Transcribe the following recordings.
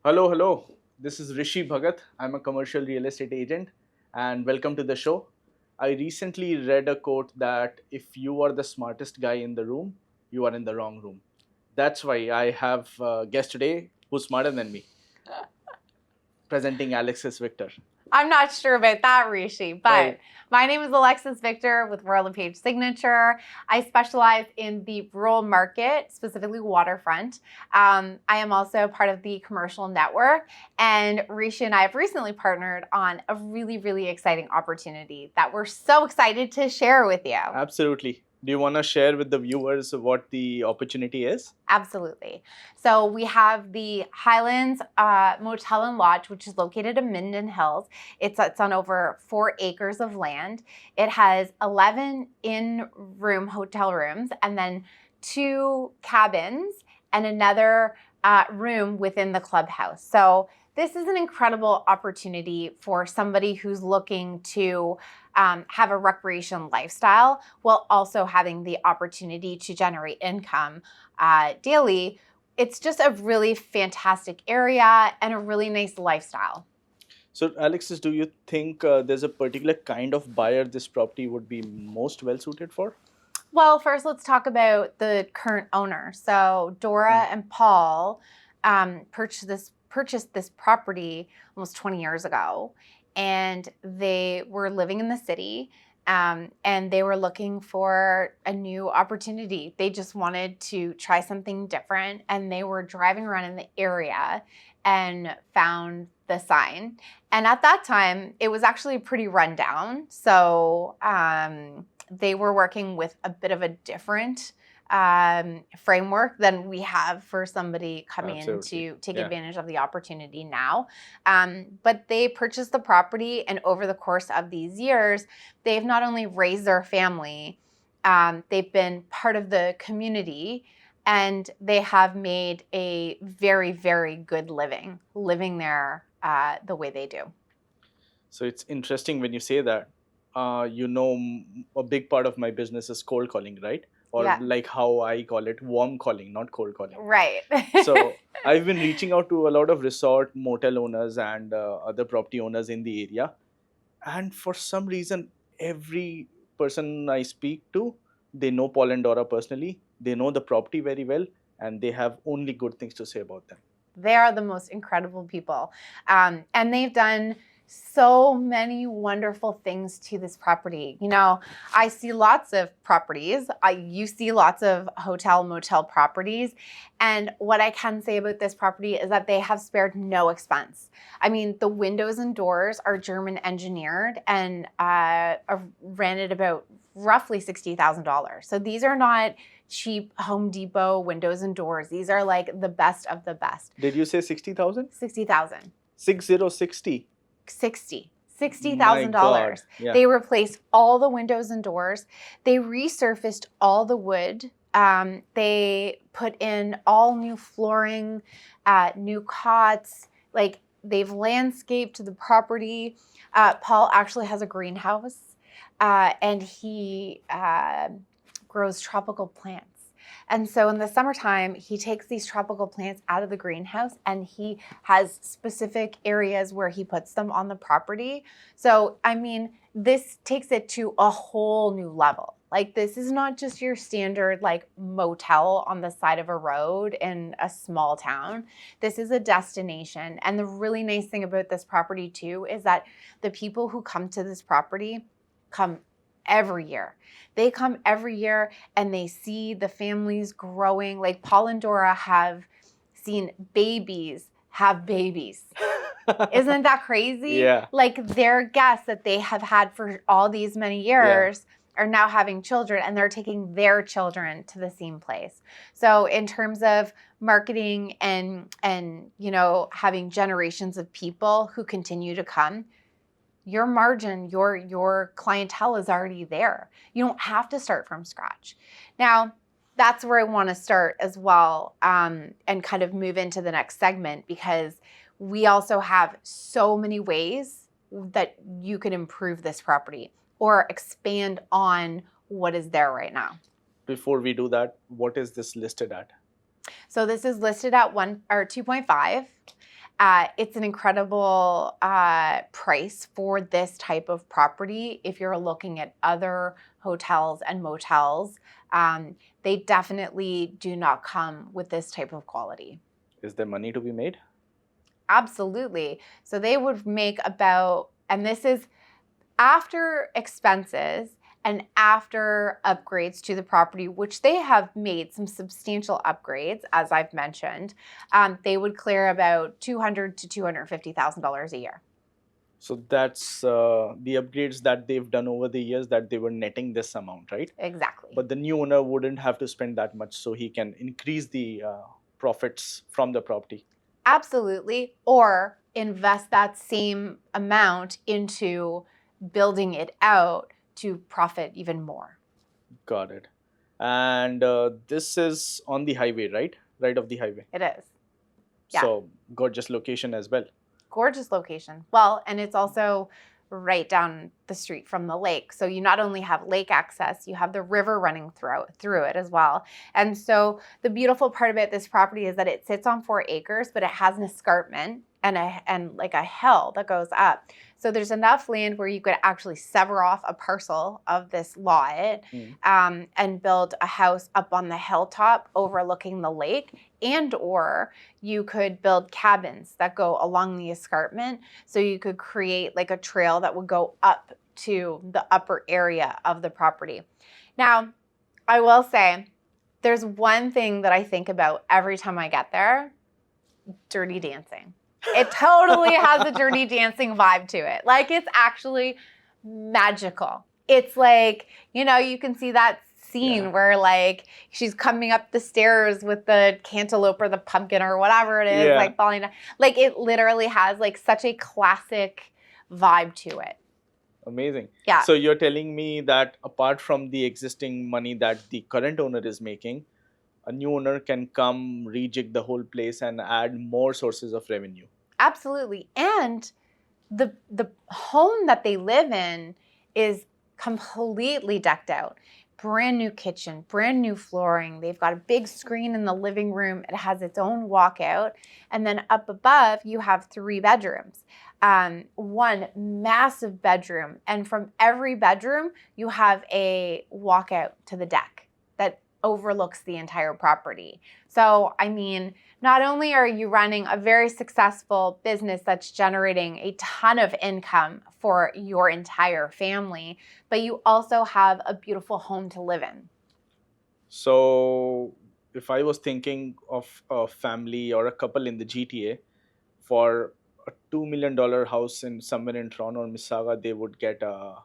Hello, hello. This is Rishi Bhagat. I'm a commercial real estate agent and welcome to the show. I recently read a quote that if you are the smartest guy in the room, you are in the wrong room. That's why I have a guest today who's smarter than me, presenting Alexis Victor. I'm not sure about that, Rishi, but Well, my name is Alexis Victor with Royal LePage Signature. I specialize in the rural market, specifically waterfront. I am also part of the commercial network, and Rishi and I have recently partnered on a really, really exciting opportunity that we're so excited to share with you. absolutely. Do you want to share with the viewers what the opportunity is? Absolutely. So we have the Highlands Motel and Lodge, which is located in Minden Hills. It's on over 4 acres of land. It has 11 in-room hotel rooms and then 2 cabins and another room within the clubhouse. So this is an incredible opportunity for somebody who's looking to have a recreation lifestyle while also having the opportunity to generate income daily. It's just a really fantastic area and a really nice lifestyle. So, Alexis, do you think there's a particular kind of buyer this property would be most well suited for? Well, first let's talk about the current owner. So Dora and Paul purchased this property almost 20 years ago, and they were living in the city. And they were looking for a new opportunity. They just wanted to try something different, and they were driving around in the area and found the sign. And at that time, it was actually pretty rundown. So they were working with a bit of a different framework than we have for somebody coming in to take advantage of the opportunity now. But they purchased the property, and over the course of these years, they've not only raised their family, they've been part of the community, and they have made a very, very good living there the way they do. So it's interesting when you say that. A big part of my business is cold calling, right? Or Yeah. like how I call it, warm calling, not cold calling. Right. So I've been reaching out to a lot of resort, motel owners, and other property owners in the area. And for some reason, every person I speak to, they know Paul and Dora personally, they know the property very well, and they have only good things to say about them. They are the most incredible people. And they've done so many wonderful things to this property. You know, I see lots of properties. You see lots of hotel, motel properties. And what I can say about this property is that they have spared no expense. I mean, the windows and doors are German engineered and ran at about roughly $60,000. So these are not cheap Home Depot windows and doors. These are like the best of the best. Did you say 60,000? 60,000. 6060. $60,000. Yeah. They replaced all the windows and doors. They resurfaced all the wood. They put in all new flooring, new cots. Like, they've landscaped the property. Paul actually has a greenhouse, and he grows tropical plants. And so in the summertime, he takes these tropical plants out of the greenhouse, and he has specific areas where he puts them on the property. So, I mean, this takes it to a whole new level. Like, this is not just your standard like motel on the side of a road in a small town. This is a destination. And the really nice thing about this property too is that the people who come to this property come every year. They come every year and they see the families growing. Like, Paul and Dora have seen babies have babies. Isn't that crazy? Yeah. Like, their guests that they have had for all these many years are now having children, and they're taking their children to the same place. So in terms of marketing and you know, having generations of people who continue to come, your margin, your clientele is already there. You don't have to start from scratch. Now, that's where I want to start as well, and kind of move into the next segment, because we also have so many ways that you can improve this property or expand on what is there right now. Before we do that, what is this listed at? So this is listed at 2.5. It's an incredible price for this type of property. If you're looking at other hotels and motels, they definitely do not come with this type of quality. Is there money to be made? Absolutely. So they would make about, and this is after expenses and after upgrades to the property, which they have made some substantial upgrades, as I've mentioned, they would clear about $200,000 to $250,000 a year. So that's the upgrades that they've done over the years that they were netting this amount, right? Exactly. But the new owner wouldn't have to spend that much, so he can increase the profits from the property. Absolutely. Or invest that same amount into building it out to profit even more. Got it. And this is on the highway, right? Right of the highway. It is. Yeah. So gorgeous location as well. Gorgeous location. Well, and it's also right down the street from the lake. So you not only have lake access, you have the river running through it as well. And so the beautiful part about this property is that it sits on 4 acres, but it has an escarpment and like a hill that goes up. So there's enough land where you could actually sever off a parcel of this lot and build a house up on the hilltop overlooking the lake, and or you could build cabins that go along the escarpment. So you could create like a trail that would go up to the upper area of the property. Now, I will say there's one thing that I think about every time I get there: Dirty Dancing. It totally has a Dirty Dancing vibe to it. Like, it's actually magical. It's like, you know, you can see that scene where like she's coming up the stairs with the cantaloupe or the pumpkin or whatever it is, like falling down. Like, it literally has like such a classic vibe to it. Amazing. Yeah. So you're telling me that apart from the existing money that the current owner is making, a new owner can come rejig the whole place and add more sources of revenue. Absolutely. And the home that they live in is completely decked out. Brand new kitchen, brand new flooring. They've got a big screen in the living room. It has its own walkout. And then up above, you have 3 bedrooms. One massive bedroom. And from every bedroom, you have a walkout to the deck that overlooks the entire property. So, I mean, not only are you running a very successful business that's generating a ton of income for your entire family, but you also have a beautiful home to live in. So, if I was thinking of a family or a couple in the GTA, for a $2 million house in somewhere in Toronto or Mississauga, they would get a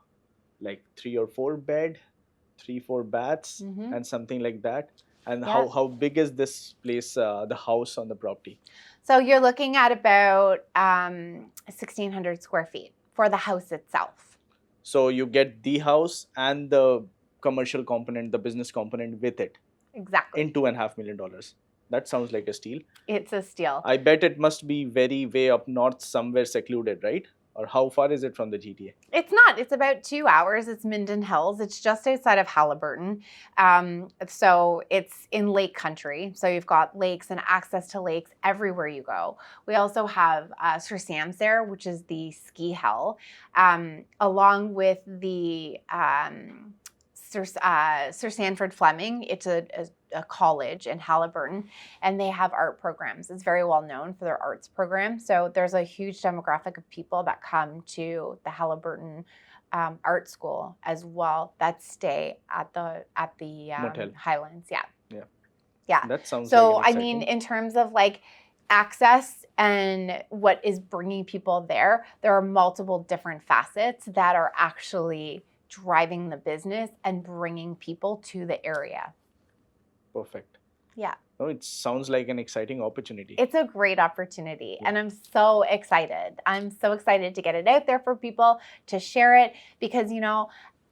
like 3 or 4 bed, 3-4 baths, and something like that. And how big is this place, the house on the property? So you're looking at about 1,600 square feet for the house itself. So you get the house and the commercial component, the business component with it. Exactly. In $2.5 million. That sounds like a steal. It's a steal. I bet it must be very way up north, somewhere secluded, right? Or how far is it from the GTA? It's not. It's about 2 hours. It's Minden Hills. It's just outside of Halliburton. So it's in lake country. So you've got lakes and access to lakes everywhere you go. We also have Sir Sam's there, which is the ski hill, along with the Sir Sanford Fleming. It's a college in Halliburton, and they have art programs. It's very well known for their arts program. So there's a huge demographic of people that come to the Halliburton art school as well that stay at the Highlands. Yeah. That sounds so. Like I mean, in terms of like access and what is bringing people there are multiple different facets that are actually driving the business and bringing people to the area. Perfect. Yeah. No, it sounds like an exciting opportunity. It's a great opportunity, and I'm so excited. I'm so excited to get it out there for people, to share it, because, you know,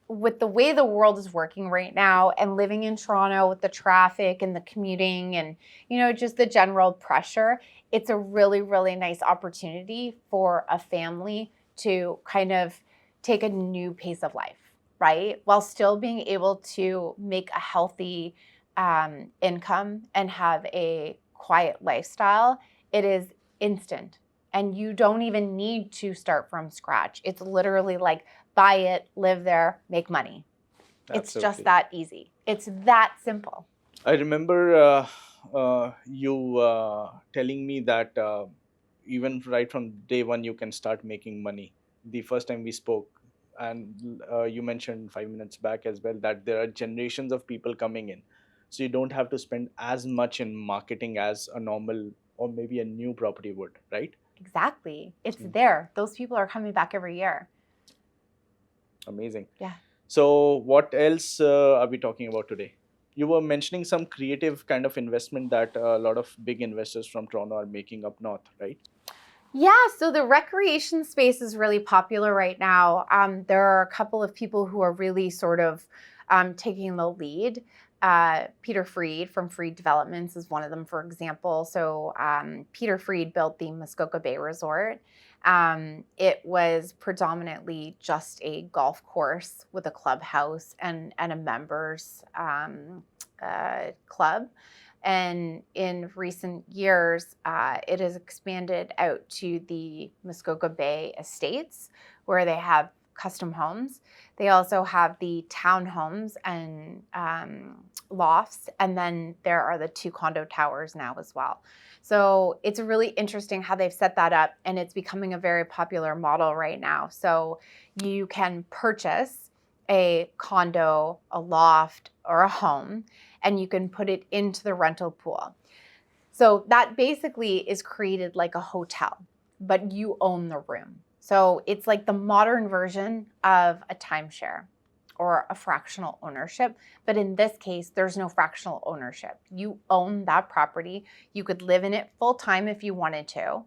with the way the world is working right now and living in Toronto with the traffic and the commuting and, you know, just the general pressure, it's a really, really nice opportunity for a family to kind of take a new pace of life, right? While still being able to make a healthy income and have a quiet lifestyle. It is instant and you don't even need to start from scratch. It's literally like buy it, live there, make money. It's just Absolutely. that easy. It's that simple. I remember you telling me that even right from day one, you can start making money. The first time we spoke, and you mentioned 5 minutes back as well that there are generations of people coming in. So you don't have to spend as much in marketing as a normal or maybe a new property would, right? Exactly. It's Mm. there. Those people are coming back every year. Amazing. Yeah. So, what else are we talking about today? You were mentioning some creative kind of investment that a lot of big investors from Toronto are making up north, right? Yeah, so the recreation space is really popular right now. There are a couple of people who are really sort of taking the lead. Peter Freed from Freed Developments is one of them, for example. So Peter Freed built the Muskoka Bay Resort. It was predominantly just a golf course with a clubhouse and a members club. And in recent years, it has expanded out to the Muskoka Bay Estates, where they have custom homes. They also have the townhomes and lofts, and then there are the 2 condo towers now as well. So it's really interesting how they've set that up, and it's becoming a very popular model right now. So you can purchase a condo, a loft, or a home, and you can put it into the rental pool. So that basically is created like a hotel, but you own the room. So it's like the modern version of a timeshare or a fractional ownership. But in this case, there's no fractional ownership. You own that property. You could live in it full time if you wanted to,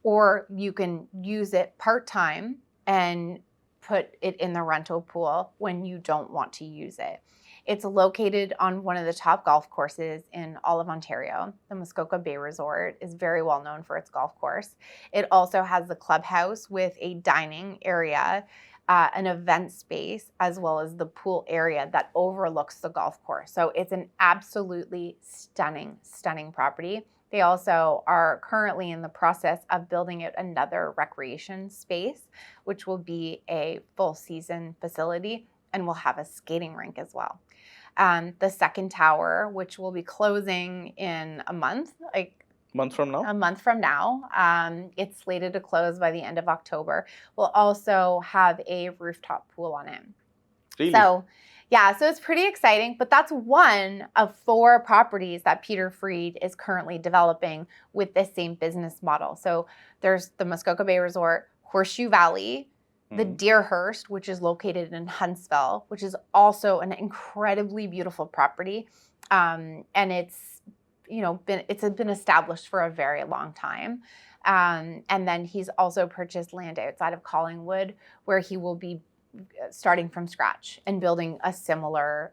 or you can use it part time and put it in the rental pool when you don't want to use it. It's located on one of the top golf courses in all of Ontario. The Muskoka Bay Resort is very well known for its golf course. It also has the clubhouse with a dining area, an event space, as well as the pool area that overlooks the golf course. So it's an absolutely stunning, stunning property. They also are currently in the process of building out another recreation space, which will be a full season facility and will have a skating rink as well. The second tower, which will be closing in a month, like Month from now? a month from now. It's slated to close by the end of October. Will also have a rooftop pool on it. Really? So, yeah, so it's pretty exciting, but that's one of 4 properties that Peter Freed is currently developing with this same business model. So there's the Muskoka Bay Resort, Horseshoe Valley, the Deerhurst, which is located in Huntsville, which is also an incredibly beautiful property. And it's, it's been established for a very long time. And then he's also purchased land outside of Collingwood, where he will be starting from scratch and building a similar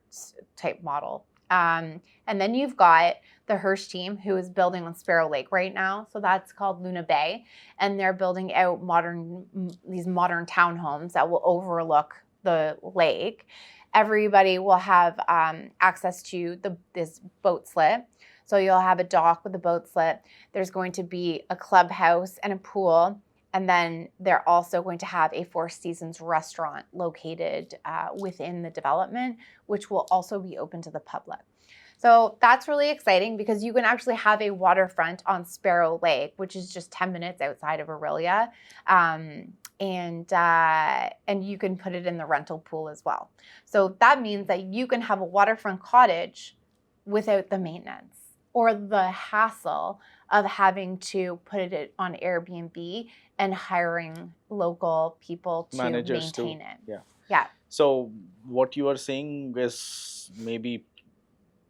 type model. And then you've got the Hirsch team, who is building on Sparrow Lake right now. So that's called Luna Bay. And they're building out these modern townhomes that will overlook the lake. Everybody will have access to this boat slip. So you'll have a dock with a boat slip. There's going to be a clubhouse and a pool. And then they're also going to have a Four Seasons restaurant located within the development, which will also be open to the public. So that's really exciting because you can actually have a waterfront on Sparrow Lake, which is just 10 minutes outside of Aurelia. And you can put it in the rental pool as well. So that means that you can have a waterfront cottage without the maintenance or the hassle of having to put it on Airbnb and hiring local people to Managers too. maintain it. Yeah. Yeah. So what you are saying is maybe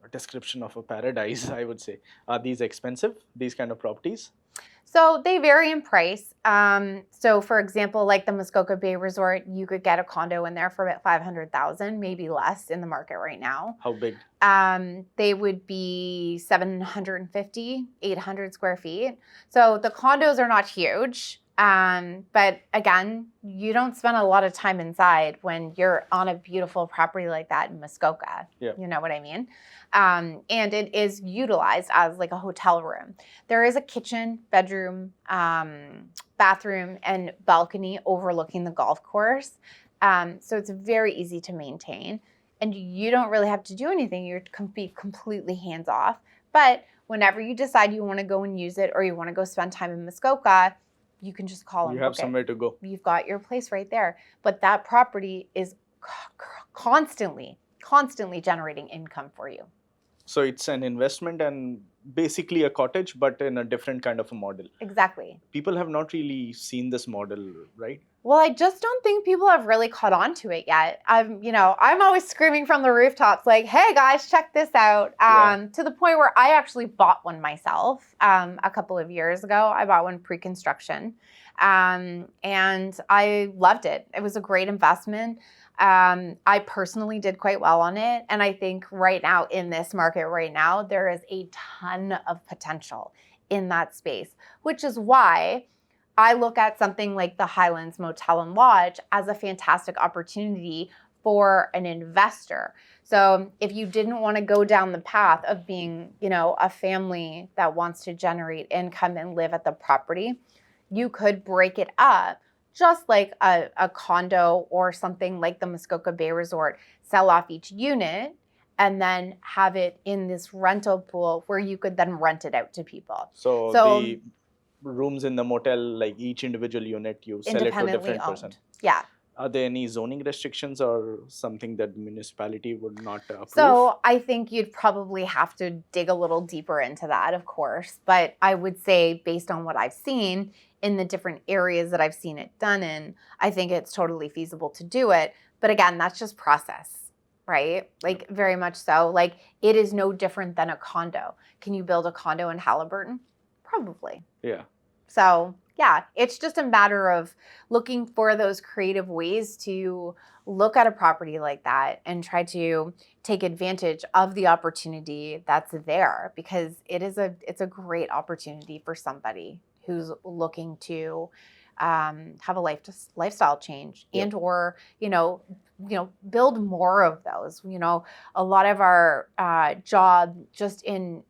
a description of a paradise, I would say. Are these expensive, these kind of properties? So they vary in price. So for example, like the Muskoka Bay Resort, you could get a condo in there for about $500,000, maybe less in the market right now. How big? They would be 750, 800 square feet. So the condos are not huge. But again, you don't spend a lot of time inside when you're on a beautiful property like that in Muskoka. Yeah. You know what I mean? And it is utilized as like a hotel room. There is a kitchen, bedroom, bathroom, and balcony overlooking the golf course. So it's very easy to maintain. And you don't really have to do anything. You're be completely hands off. But whenever you decide you want to go and use it or you want to go spend time in Muskoka, you can just call You and have book it. somewhere to go. You've got your place right there. But that property is constantly generating income for you. So it's an investment and basically a cottage, but in a different kind of a model. Exactly. People have not really seen this model, right? Well, I just don't think people have really caught on to it yet. I'm always screaming from the rooftops like, hey guys, check this out. To the point where I actually bought one myself a couple of years ago. I bought one pre-construction and I loved it. It was a great investment. I personally did quite well on it. And I think right now in this market right now, there is a ton of potential in that space, which is why I look at something like the Highlands Motel and Lodge as a fantastic opportunity for an investor. So if you didn't want to go down the path of being, a family that wants to generate income and live at the property, you could break it up just like a condo or something like the Muskoka Bay Resort, sell off each unit and then have it in this rental pool where you could then rent it out to people. So the rooms in the motel, like each individual unit, you sell it to a different person. Yeah. Are there any zoning restrictions or something that the municipality would not approve? So I think you'd probably have to dig a little deeper into that, of course. But I would say based on what I've seen in the different areas that I've seen it done in, I think it's totally feasible to do it. But again, that's just process, right? Like very much so. Like it is no different than a condo. Can you build a condo in Halliburton? Probably. Yeah. So yeah, it's just a matter of looking for those creative ways to look at a property like that and try to take advantage of the opportunity that's there, because it's a great opportunity for somebody who's looking to have a lifestyle change and or build more of those. A lot of our job just in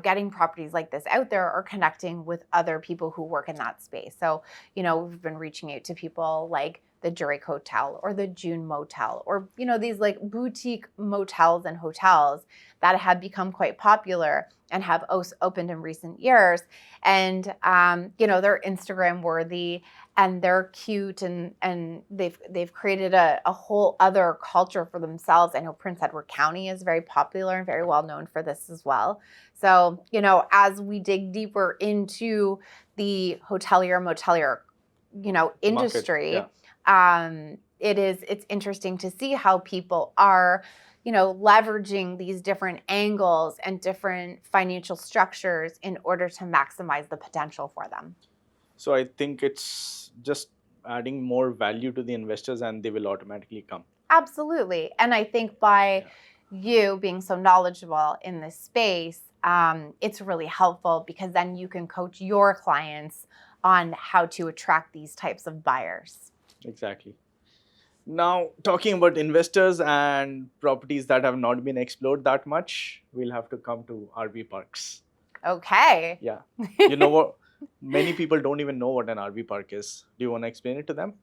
getting properties like this out there or connecting with other people who work in that space. So, we've been reaching out to people like the Drake Hotel or the June Motel or, these like boutique motels and hotels that have become quite popular and have opened in recent years. And, they're Instagram worthy and they're cute and they've created a whole other culture for themselves. I know Prince Edward County is very popular and very well known for this as well. So, as we dig deeper into the hotelier, motelier, industry, it's interesting to see how people are, leveraging these different angles and different financial structures in order to maximize the potential for them. So I think it's just adding more value to the investors and they will automatically come. Absolutely. And I think by you being so knowledgeable in this space, it's really helpful because then you can coach your clients on how to attract these types of buyers. Exactly. Now, talking about investors and properties that have not been explored that much, we'll have to come to RV parks. Okay. Yeah. You know what? Many people don't even know what an RV park is. Do you want to explain it to them?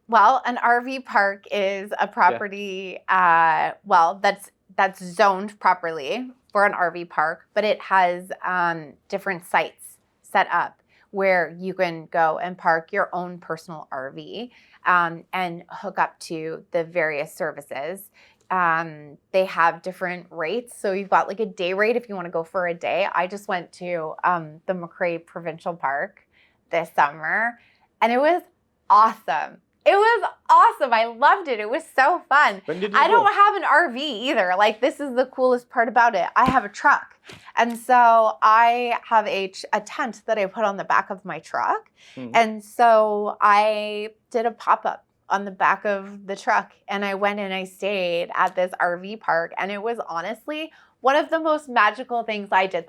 Well, an RV park is a property, that's zoned properly for an RV park, but it has different sites set up where you can go and park your own personal RV and hook up to the various services. They have different rates. So you've got like a day rate if you want to go for a day. I just went to the McRae Provincial Park this summer and it was awesome. It was awesome. I loved it. It was so fun. When did you I go? don't have an RV either. Like, this is the coolest part about it. I have a truck. And so I have a tent that I put on the back of my truck. And so I did a pop-up on the back of the truck. And I went and I stayed at this RV park. And it was honestly one of the most magical things I did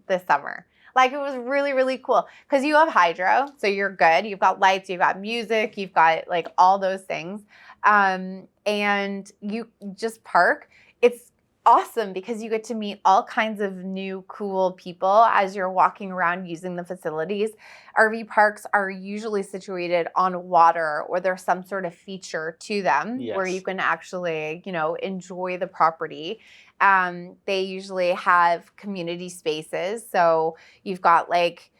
this summer. Like it was really, really cool because you have hydro, so you're good. You've got lights, you've got music, you've got like all those things. And you just park. It's awesome because you get to meet all kinds of new cool people as you're walking around using the facilities. RV parks are usually situated on water or there's some sort of feature to them where you Yes. can actually, enjoy the property. They usually have community spaces. So you've got like,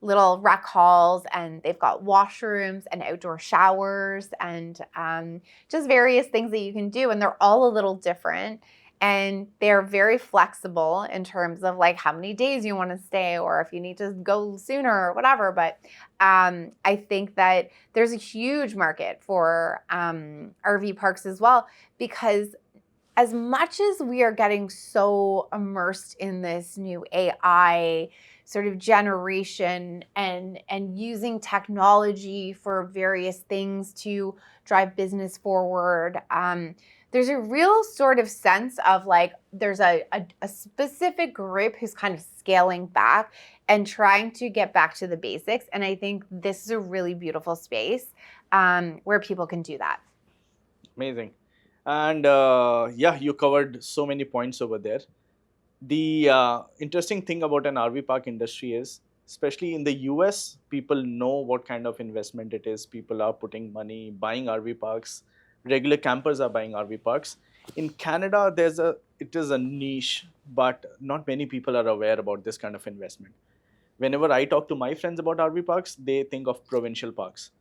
little rec halls, and they've got washrooms and outdoor showers and just various things that you can do. And they're all a little different. And they're very flexible in terms of like how many days you want to stay or if you need to go sooner or whatever. But I think that there's a huge market for RV parks as well, because as much as we are getting so immersed in this new AI sort of generation and using technology for various things to drive business forward, there's a real sort of sense of like there's a specific group who's kind of scaling back and trying to get back to the basics. And I think this is a really beautiful space where people can do that. Amazing. And yeah, you covered so many points over there. The interesting thing about an RV park industry is, especially in the US, people know what kind of investment it is. People are putting money, buying RV parks. Regular campers are buying RV parks. In Canada, it is a niche, but not many people are aware about this kind of investment. Whenever I talk to my friends about RV parks, they think of provincial parks.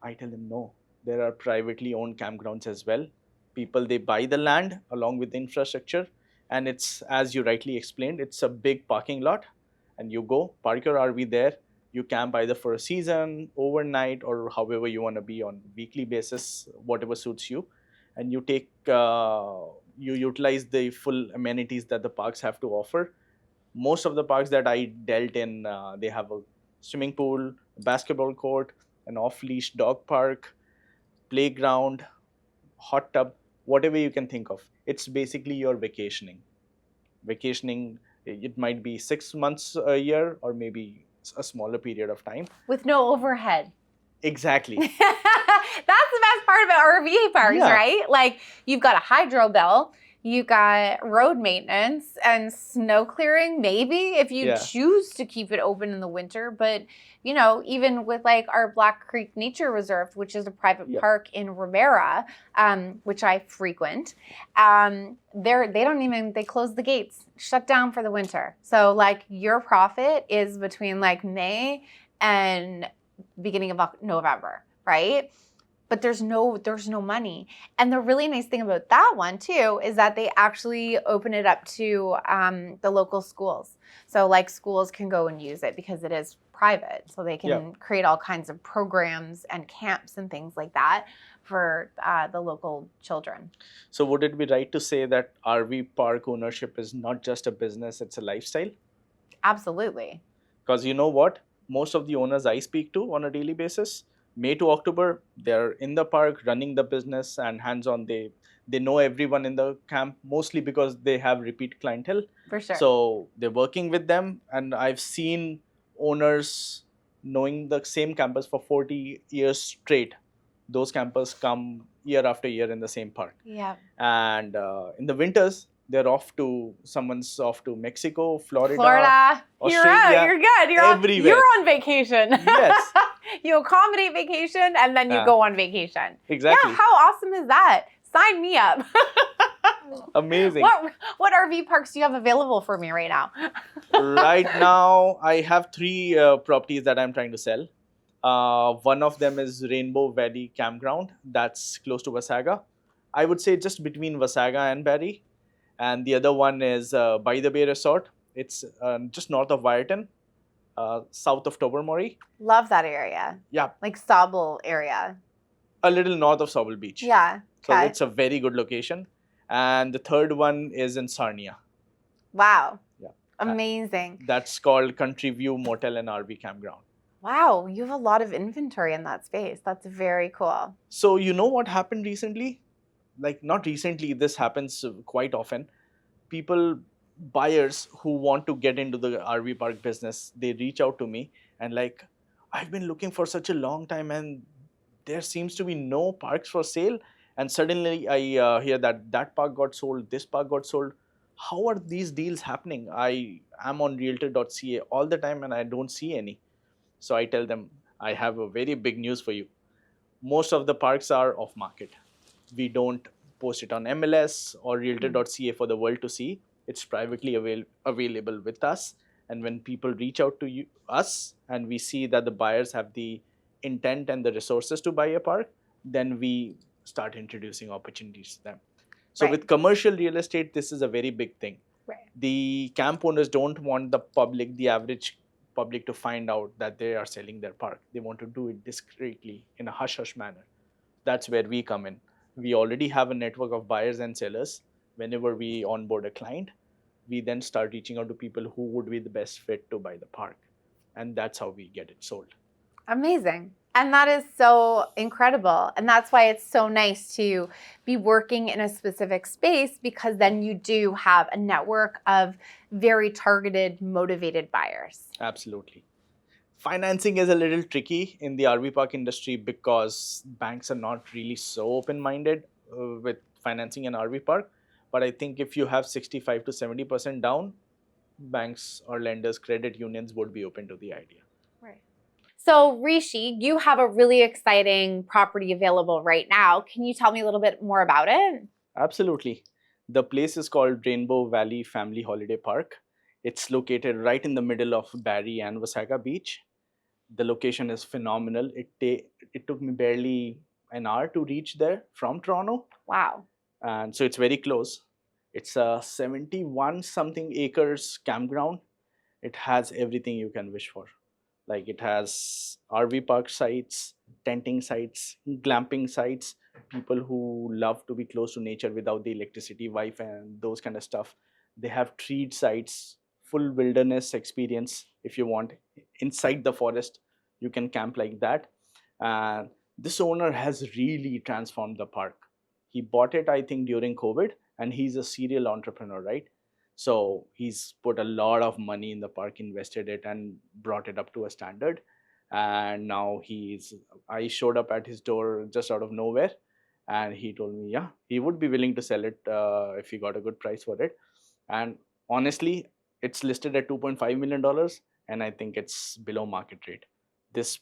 I tell them no. There are privately owned campgrounds as well. People, they buy the land along with the infrastructure, and it's, as you rightly explained, it's a big parking lot, and you go park your RV there. You camp either for a season, overnight, or however you want to be on weekly basis, whatever suits you, and you utilize the full amenities that the parks have to offer. Most of the parks that I dealt in, they have a swimming pool, a basketball court, an off-leash dog park, playground, hot tub, whatever you can think of. It's basically your vacationing. Vacationing, it might be 6 months a year or maybe a smaller period of time. With no overhead. Exactly. That's the best part about RV parks, Yeah. right? Like you've got a hydro bill, you got road maintenance and snow clearing, maybe if you Yeah. choose to keep it open in the winter. But even with like our Black Creek Nature Reserve, which is a private Yep. park in Rivera, which I frequent, they close the gates, shut down for the winter. So like your profit is between like May and beginning of November, right? But there's no money. And the really nice thing about that one too is that they actually open it up to the local schools. So like schools can go and use it because it is private. So they can create all kinds of programs and camps and things like that for the local children. So would it be right to say that RV park ownership is not just a business, it's a lifestyle? Absolutely. Because you know what? Most of the owners I speak to on a daily basis, May to October, they're in the park running the business and hands-on. They know everyone in the camp, mostly because they have repeat clientele. For sure. So they're working with them, and I've seen owners knowing the same campus for 40 years straight. Those campers come year after year in the same park. Yeah. And in the winters, someone's off to Mexico, Florida, You're Australia, out. You're good. everywhere. You're on vacation. Yes. You accommodate vacation and then you go on vacation. Exactly. Yeah, how awesome is that? Sign me up. Amazing. What RV parks do you have available for me right now? Right now, I have 3 properties that I'm trying to sell. One of them is Rainbow Valley Campground. That's close to Wasaga. I would say just between Wasaga and Barrie. And the other one is By the Bay Resort. It's just north of Wyerton, south of Tobermory. Love that area. Yeah. Like Sauble area. A little north of Sauble Beach. Yeah. So it's a very good location. And the third one is in Sarnia. Wow. Yeah. Amazing. That's called Country View Motel and RV Campground. Wow, you have a lot of inventory in that space. That's very cool. So you know what happened recently? Like not recently, this happens quite often. People buyers who want to get into the RV park business, they reach out to me and like, I've been looking for such a long time and there seems to be no parks for sale. And suddenly I hear that that park got sold, this park got sold. How are these deals happening? I am on realtor.ca all the time and I don't see any. So I tell them, I have a very big news for you. Most of the parks are off market. We don't post it on MLS or realtor.ca for the world to see. It's privately available with us. And when people reach out to us and we see that the buyers have the intent and the resources to buy a park, then we start introducing opportunities to them. So Right. with commercial real estate, this is a very big thing. Right. The camp owners don't want the public, the average public, to find out that they are selling their park. They want to do it discreetly in a hush hush manner. That's where we come in. We already have a network of buyers and sellers. Whenever we onboard a client, we then start reaching out to people who would be the best fit to buy the park. And that's how we get it sold. Amazing. And that is so incredible. And that's why it's so nice to be working in a specific space, because then you do have a network of very targeted, motivated buyers. Absolutely. Financing is a little tricky in the RV park industry because banks are not really so open minded with financing an RV park. But I think if you have 65 to 70% down, banks or lenders, credit unions would be open to the idea. Right. So, Rishi, you have a really exciting property available right now. Can you tell me a little bit more about it? Absolutely. The place is called Rainbow Valley Family Holiday Park. It's located right in the middle of Barrie and Wasaga Beach. The location is phenomenal. It took me barely an hour to reach there from Toronto, Wow. and so it's very close. It's a 71 something acres campground. It has everything you can wish for. Like it has RV park sites, tenting sites, glamping sites, people who love to be close to nature without the electricity, Wi-Fi, and those kind of stuff. They have treed sites, full wilderness experience if you want. Inside the forest, you can camp like that. And this owner has really transformed the park. He bought it, I think, during COVID, and he's a serial entrepreneur, right? So he's put a lot of money in the park, invested it, and brought it up to a standard. And now I showed up at his door just out of nowhere, and he told me, yeah, he would be willing to sell it if he got a good price for it. And honestly, it's listed at $2.5 million, and I think it's below market rate. This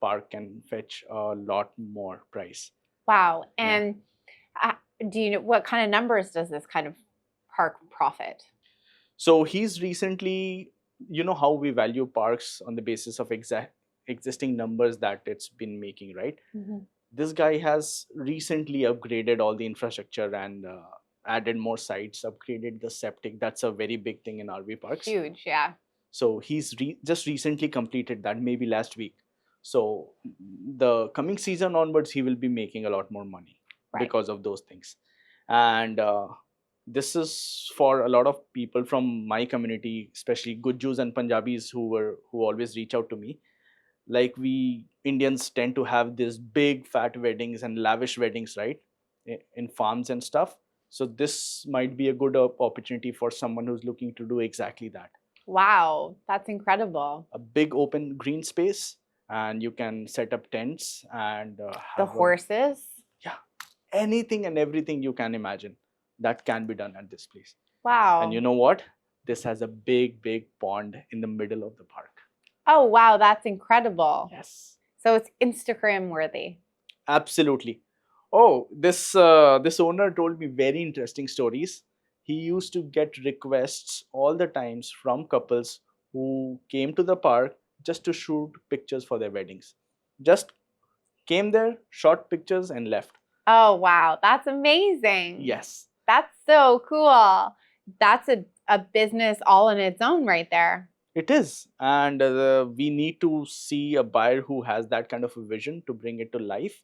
park can fetch a lot more price. Wow. Yeah. And do you know what kind of numbers does this kind of park profit? So he's recently, you know how we value parks on the basis of exact existing numbers that it's been making, right? Mm-hmm. This guy has recently upgraded all the infrastructure and added more sites, upgraded the septic. That's a very big thing in RV parks. Huge, yeah. So he's just recently completed that, maybe last week. So the coming season onwards, he will be making a lot more money Right. because of those things. And this is for a lot of people from my community, especially Gujjus and Punjabis who always reach out to me. Like we Indians tend to have these big fat weddings and lavish weddings, right, in farms and stuff. So this might be a good opportunity for someone who's looking to do exactly that. Wow, that's incredible. A big open green space, and you can set up tents and The horses. Yeah, anything and everything you can imagine that can be done at this place. Wow. And you know what? This has a big pond in the middle of the park. Oh, wow, that's incredible. Yes. So it's Instagram worthy. Absolutely. Oh, this owner told me very interesting stories. He used to get requests all the times from couples who came to the park just to shoot pictures for their weddings. Just came there, shot pictures, and left. Oh, wow, that's amazing. Yes. That's so cool. That's a business all in its own right there. It is. And we need to see a buyer who has that kind of a vision to bring it to life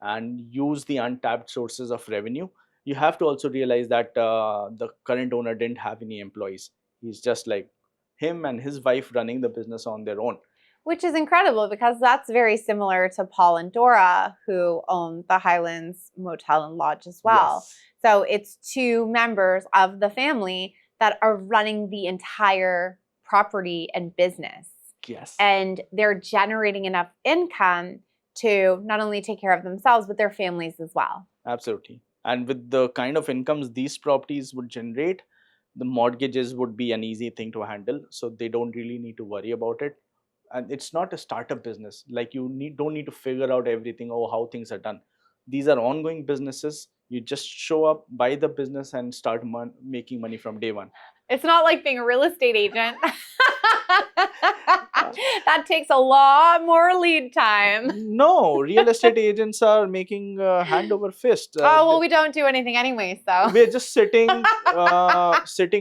and use the untapped sources of revenue. You have to also realize that the current owner didn't have any employees. He's just like him and his wife running the business on their own. Which is incredible because that's very similar to Paul and Dora, who own the Highlands Motel and Lodge as well. Yes. So it's two members of the family that are running the entire property and business. Yes. And they're generating enough income to not only take care of themselves, but their families as well. Absolutely. And with the kind of incomes these properties would generate, the mortgages would be an easy thing to handle. So they don't really need to worry about it. And it's not a startup business. Like you don't need to figure out everything or how things are done. These are ongoing businesses. You just show up, buy the business, and start making money from day one. It's not like being a real estate agent. That takes a lot more lead time. No, real estate agents are making hand over fist. Oh, well, we don't do anything anyway, so. We're just sitting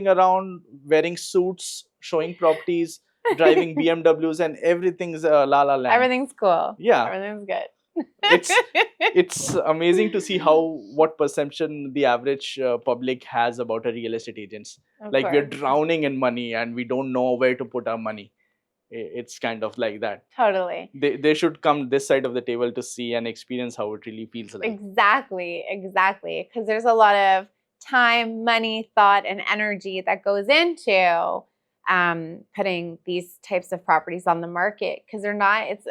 around wearing suits, showing properties, driving BMWs, and everything's la la land. Everything's cool. Yeah. Everything's good. It's amazing to see what perception the average public has about a real estate agents. Of Like we're course. drowning in money and we don't know where to put our money. It's kind of like that. Totally. They should come this side of the table to see and experience how it really feels like. Exactly. Because there's a lot of time, money, thought, and energy that goes into putting these types of properties on the market, because they're not, it's,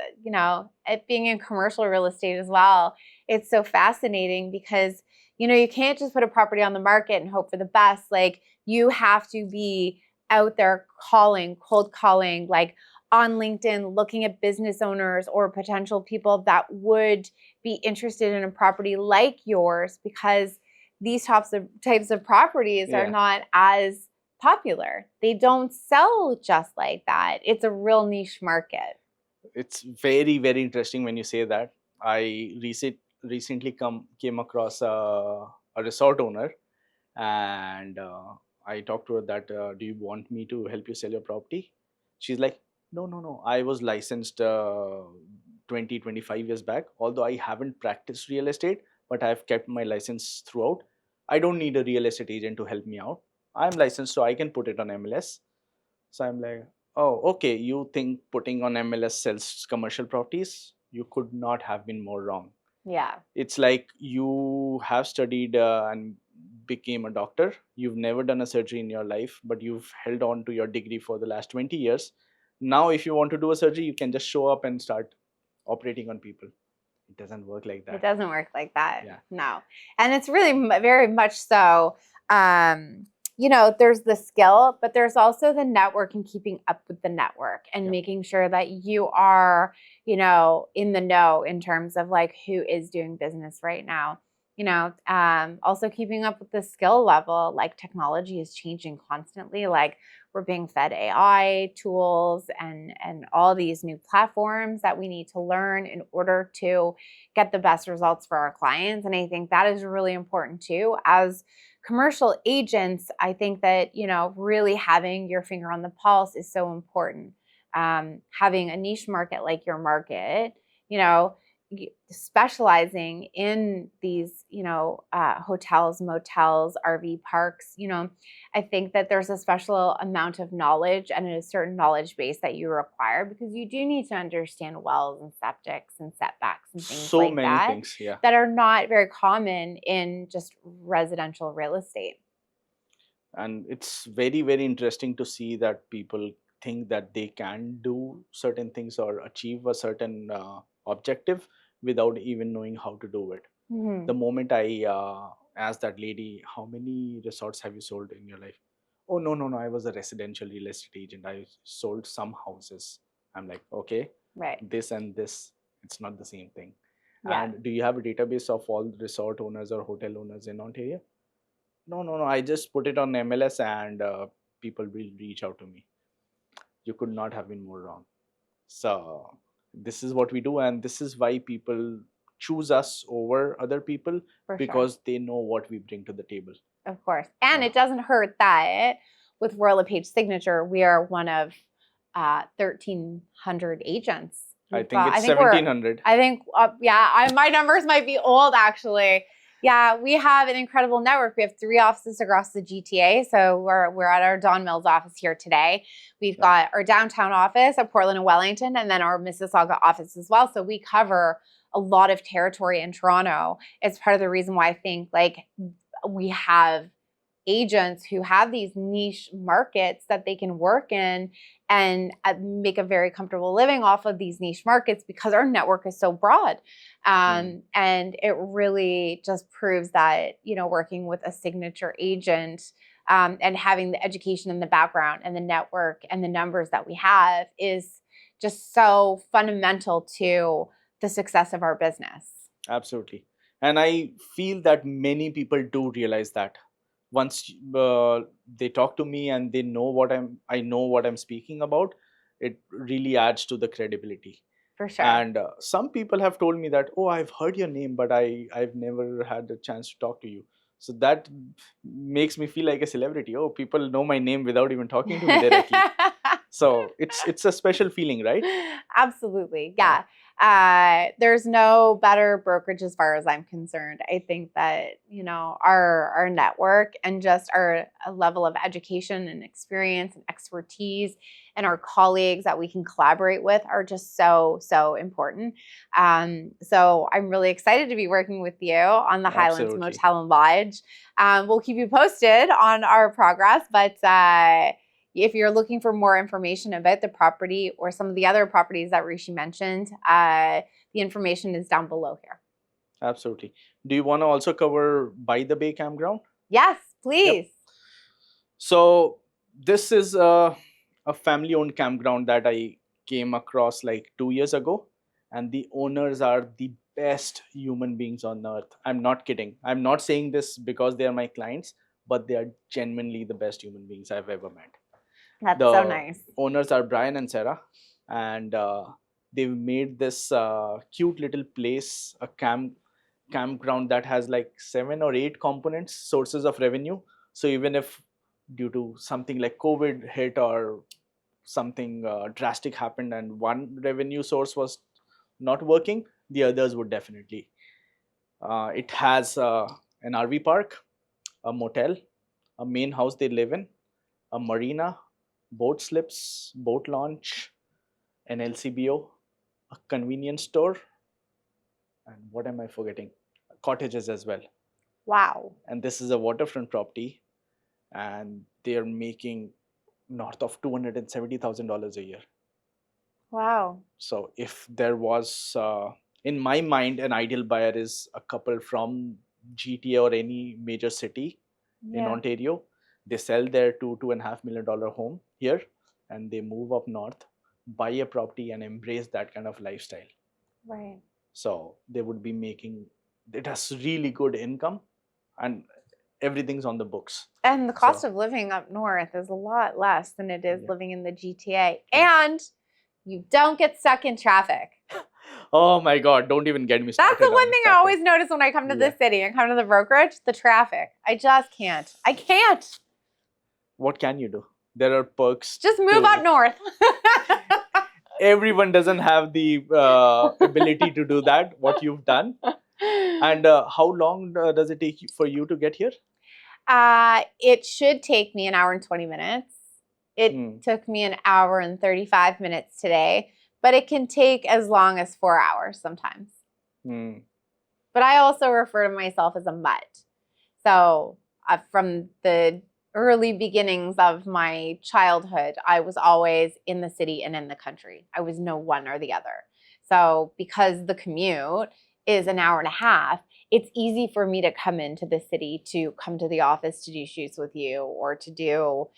it being in commercial real estate as well, it's so fascinating because, you can't just put a property on the market and hope for the best. Like, you have to be out there cold calling, like on LinkedIn, looking at business owners or potential people that would be interested in a property like yours, because these types of properties are not as popular. They don't sell just like that. It's a real niche market. It's very, very interesting when you say that. I recently came across a resort owner, and I talked to her that, do you want me to help you sell your property? She's like, no. I was licensed 25 years back. Although I haven't practiced real estate, but I've kept my license throughout. I don't need a real estate agent to help me out. I'm licensed, so I can put it on MLS. So I'm like, oh, okay. You think putting on MLS sells commercial properties? You could not have been more wrong. Yeah. It's like you have studied and became a doctor. You've never done a surgery in your life, but you've held on to your degree for the last 20 years. Now, if you want to do a surgery, you can just show up and start operating on people. It doesn't work like that. It doesn't work like that. Yeah. No. And it's really very much so, there's the skill, but there's also the network and keeping up with the network and making sure that you are, in the know in terms of like who is doing business right now. Also keeping up with the skill level. Like, technology is changing constantly. Like, we're being fed AI tools and all these new platforms that we need to learn in order to get the best results for our clients. And I think that is really important too. As commercial agents, I think that, really having your finger on the pulse is so important. Having a niche market like your market, specializing in these, hotels, motels, RV parks, I think that there's a special amount of knowledge and a certain knowledge base that you require, because you do need to understand wells and septics and setbacks and things so like many that, things, that are not very common in just residential real estate. And it's very, very interesting to see that people think that they can do certain things or achieve a certain objective without even knowing how to do it. Mm-hmm. The moment I asked that lady, how many resorts have you sold in your life? Oh, no, I was a residential real estate agent. I sold some houses. I'm like, okay, right, this and this, it's not the same thing. Yeah. And do you have a database of all resort owners or hotel owners in Ontario? No, I just put it on MLS and people will reach out to me. You could not have been more wrong. So this is what we do, and this is why people choose us over other people, because they know what we bring to the table. Of course. And it doesn't hurt that with Royal LePage Signature, we are one of 1,300 agents. I think it's 1,700. I think, my numbers might be old, actually. Yeah, we have an incredible network. We have 3 offices across the GTA. So we're at our Don Mills office here today. We've got our downtown office at Portland and Wellington, and then our Mississauga office as well. So we cover a lot of territory in Toronto. It's part of the reason why I think like we have agents who have these niche markets that they can work in and make a very comfortable living off of these niche markets because our network is so broad. And it really just proves that, working with a signature agent and having the education and the background and the network and the numbers that we have is just so fundamental to the success of our business. Absolutely. And I feel that many people do realize that once they talk to me and they know I know what I'm speaking about, it really adds to the credibility. For sure. And some people have told me that, oh, I've heard your name, but I've never had a chance to talk to you. So that makes me feel like a celebrity. Oh, people know my name without even talking to me directly. So it's a special feeling, right? Absolutely. Yeah. There's no better brokerage as far as I'm concerned. I think that, our network and just our level of education and experience and expertise and our colleagues that we can collaborate with are just so, so important. So I'm really excited to be working with you on the Highlands Absolutely. Motel and Lodge. We'll keep you posted on our progress, but if you're looking for more information about the property or some of the other properties that Rishi mentioned, the information is down below here. Absolutely. Do you want to also cover By the Bay Campground? Yes, please. Yep. So this is a family-owned campground that I came across like 2 years ago, and the owners are the best human beings on earth. I'm not kidding. I'm not saying this because they are my clients, but they are genuinely the best human beings I've ever met. That's The so nice. owners are Brian and Sarah, and they've made this cute little place, a campground that has like 7 or 8 components, sources of revenue. So even if due to something like COVID hit or something drastic happened and one revenue source was not working, the others would definitely. It has an RV park, a motel, a main house they live in, a marina, boat slips, boat launch, an LCBO, a convenience store, and what am I forgetting? Cottages as well. Wow. And this is a waterfront property, and they are making north of $270,000 a year. Wow. So if there was, in my mind, an ideal buyer is a couple from GTA or any major city in Ontario. They sell their $2.5 million home here, and they move up north, buy a property, and embrace that kind of lifestyle. Right. So they would be making, it has really good income, and everything's on the books. And the cost of living up north is a lot less than it is living in the GTA. And you don't get stuck in traffic. Oh my God, don't even get me started. That's the one thing I always notice when I come to the city and come to the brokerage, the traffic. I just can't. I can't. What can you do? There are perks. Just move up north. Everyone doesn't have the ability to do that, what you've done. And how long does it take for you to get here? It should take me an hour and 20 minutes. It took me an hour and 35 minutes today, but it can take as long as 4 hours sometimes. But I also refer to myself as a mutt. So from the early beginnings of my childhood, I was always in the city and in the country. I was no one or the other. So because the commute is an hour and a half, it's easy for me to come into the city, to come to the office to do shoots with you, or to do,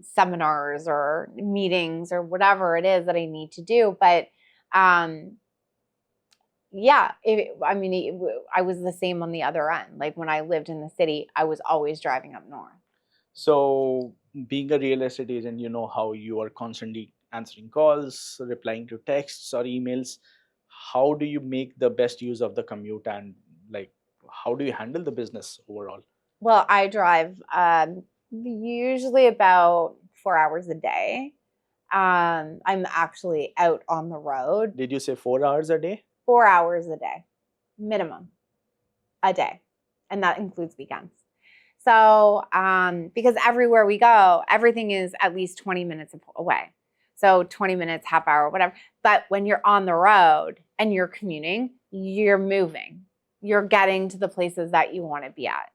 seminars or meetings or whatever it is that I need to do. But I was the same on the other end. Like when I lived in the city, I was always driving up north. So being a real estate agent, you know how you are constantly answering calls, replying to texts or emails. How do you make the best use of the commute, and how do you handle the business overall? Well, I drive usually about 4 hours a day. I'm actually out on the road. Did you say 4 hours a day? 4 hours a day, minimum, a day. And that includes weekends. So, because everywhere we go, everything is at least 20 minutes away. So 20 minutes, half hour, whatever. But when you're on the road and you're commuting, you're moving. You're getting to the places that you want to be at.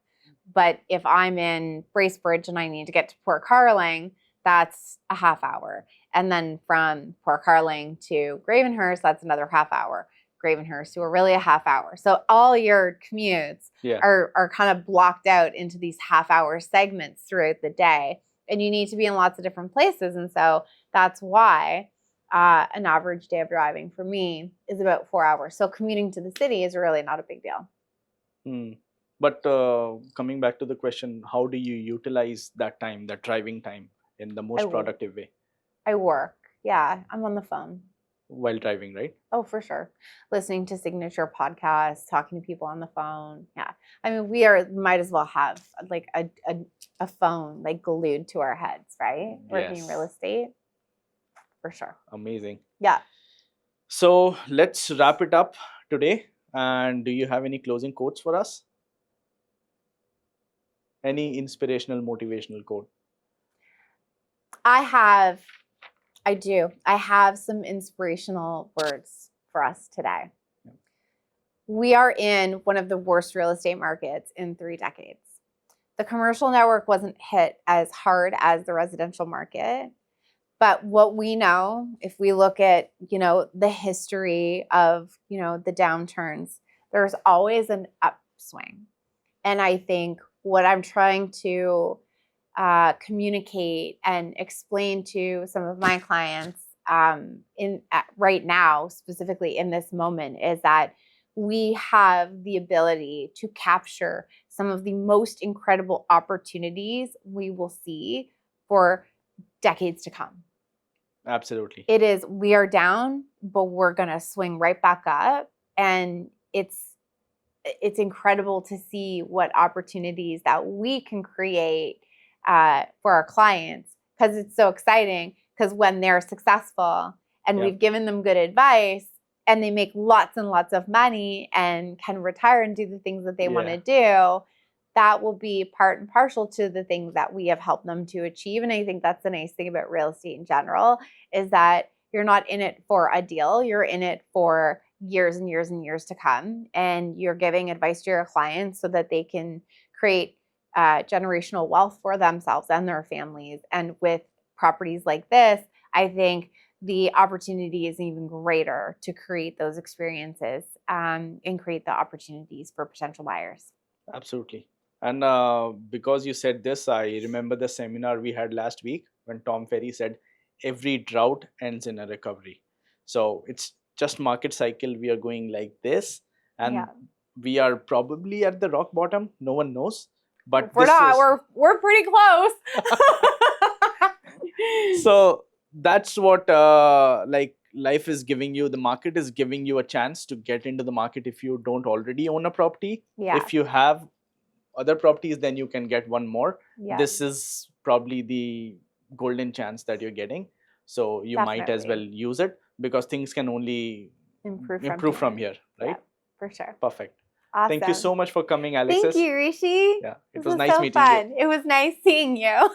But if I'm in Bracebridge and I need to get to Port Carling, that's a half hour. And then from Port Carling to Gravenhurst, that's another half hour. Gravenhurst to really a half hour. So all your commutes are kind of blocked out into these half hour segments throughout the day. And you need to be in lots of different places. And so that's why an average day of driving for me is about 4 hours. So commuting to the city is really not a big deal. But coming back to the question, how do you utilize that time, that driving time, in the most productive way? I work. Yeah, I'm on the phone. While driving, right? Oh, for sure. Listening to signature podcasts, talking to people on the phone. Yeah. I mean, might as well have like a phone like glued to our heads, right? Working in real estate. For sure. Amazing. Yeah. So let's wrap it up today. And do you have any closing quotes for us? Any inspirational, motivational quote? I do. I have some inspirational words for us today. Yeah. We are in one of the worst real estate markets in 3 decades. The commercial network wasn't hit as hard as the residential market. But what we know, if we look at, the history of, the downturns, there's always an upswing. And I think what I'm trying to communicate and explain to some of my clients right now, specifically in this moment, is that we have the ability to capture some of the most incredible opportunities we will see for decades to come. Absolutely. We are down, but we're going to swing right back up. And it's incredible to see what opportunities that we can create for our clients, because it's so exciting, because when they're successful and we've given them good advice and they make lots and lots of money and can retire and do the things that they want to do, that will be part and parcel to the things that we have helped them to achieve. And I think that's the nice thing about real estate in general, is that you're not in it for a deal. You're in it for years and years and years to come. And you're giving advice to your clients so that they can create generational wealth for themselves and their families. And with properties like this, I think the opportunity is even greater to create those experiences and create the opportunities for potential buyers. Absolutely. And because you said this, I remember the seminar we had last week when Tom Ferry said, every drought ends in a recovery. So it's just market cycle. We are going like this, and we are probably at the rock bottom. No one knows. But we're not. We're pretty close. So that's what life is giving you. The market is giving you a chance to get into the market if you don't already own a property. Yeah. If you have other properties, then you can get one more. Yeah. This is probably the golden chance that you're getting. So you might as well use it, because things can only improve from here, right? Yeah, for sure. Perfect. Awesome. Thank you so much for coming, Alexis. Thank you, Rishi. Yeah, it was nice meeting you. It was nice seeing you. Yeah.